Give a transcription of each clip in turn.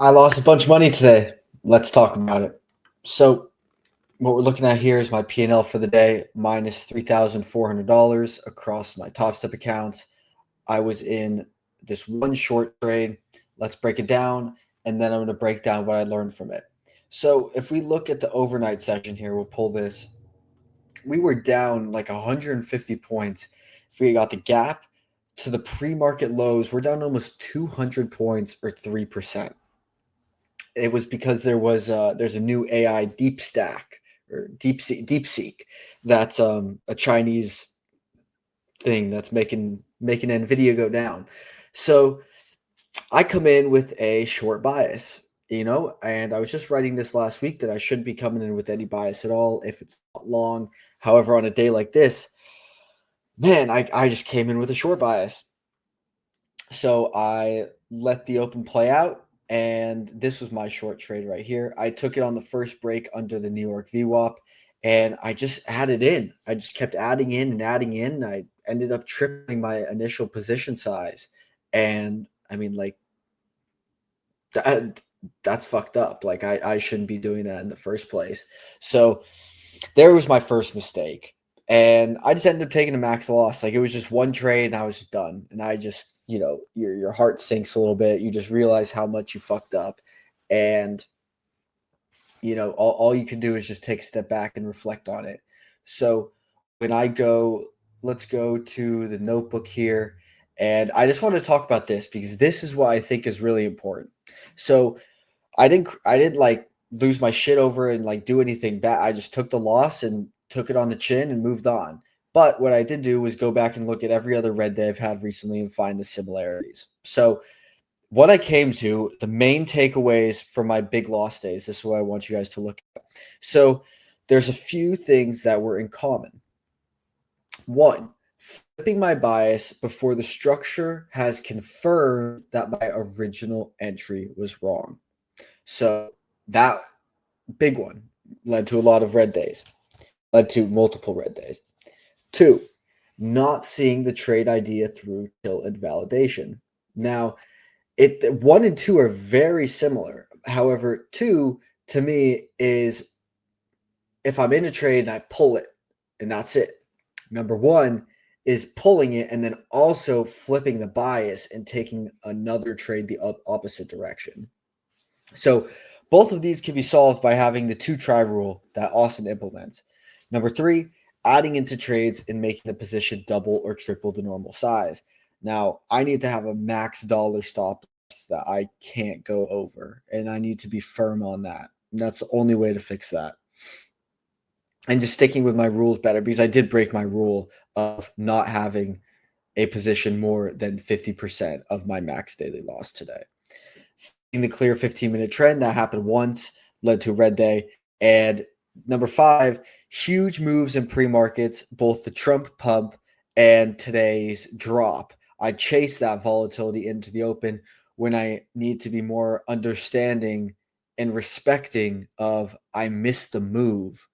I lost a bunch of money today. Let's talk about it. So, what we're looking at here is my P&L for the day, minus $3,400 across my Top Step accounts. I was in this one short trade. Let's break it down, and then I'm going to break down what I learned from it. So, if we look at the overnight session here, we'll pull this. We were down like 150 points. If we got the gap to the pre-market lows, we're down almost 200 points or 3%. It was because there's a new AI deep stack or DeepSeek that's a Chinese thing that's making Nvidia go down. So I come in with a short bias, and I was just writing this last week that I shouldn't be coming in with any bias at all if it's not long. However, on a day like this, man, I just came in with a short bias. So I let the open play out, and this was my short trade right here. I took it on the first break under the New York VWAP, and I just added in. I just kept adding in and adding in. And I ended up tripling my initial position size, and I mean, like that's fucked up. Like I shouldn't be doing that in the first place. So there was my first mistake. And I just ended up taking a max loss. Like it was just one trade and I was just done. And I just, your heart sinks a little bit. You just realize how much you fucked up. And, all you can do is just take a step back and reflect on it. So when let's go to the notebook here. And I just want to talk about this because this is what I think is really important. So I didn't like lose my shit over and like do anything bad. I just took the loss and took it on the chin and moved on. But what I did do was go back and look at every other red day I've had recently and find the similarities. So what I came to, the main takeaways from my big loss days, this is what I want you guys to look at. So there's a few things that were in common. One, flipping my bias before the structure has confirmed that my original entry was wrong. So that big one led to a lot of red days, led to multiple red days. Two, not seeing the trade idea through till invalidation. Now, one and two are very similar. However, two to me is if I'm in a trade and I pull it and that's it. Number one is pulling it and then also flipping the bias and taking another trade the opposite direction. So both of these can be solved by having the 2-try rule that Austin implements. Number three, adding into trades and making the position double or triple the normal size. Now, I need to have a max dollar stop loss that I can't go over, and I need to be firm on that. And that's the only way to fix that. And just sticking with my rules better because I did break my rule of not having a position more than 50% of my max daily loss today. In the clear 15-minute trend that happened once, led to a red day. And number five, huge moves in pre-markets, both the Trump pump and today's drop. I chased that volatility into the open when I need to be more understanding and respecting of I missed the move.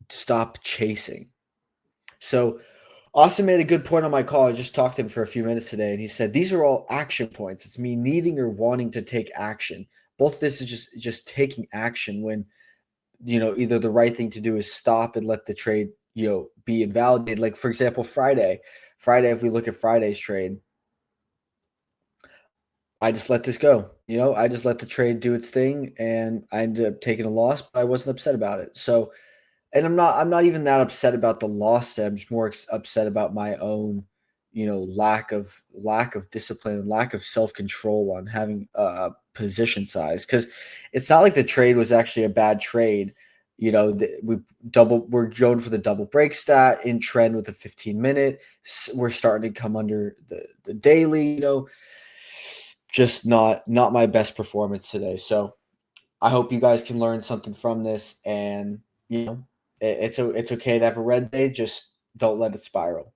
Stop chasing. So Austin made a good point on my call. I just talked to him for a few minutes today, and he said these are all action points. It's me needing or wanting to take action. Both this is just taking action when either the right thing to do is stop and let the trade be invalidated. Like for example, Friday. If we look at Friday's trade, I just let this go. I just let the trade do its thing, and I ended up taking a loss, but I wasn't upset about it. So and I'm not even that upset about the loss. I'm just more upset about my own, lack of discipline, lack of self-control on having position size. Because it's not like the trade was actually a bad trade. We're going for the double break stat in trend with the 15-minute. We're starting to come under the daily. Just not my best performance today. So I hope you guys can learn something from this, and it's okay to have a red day. Just don't let it spiral.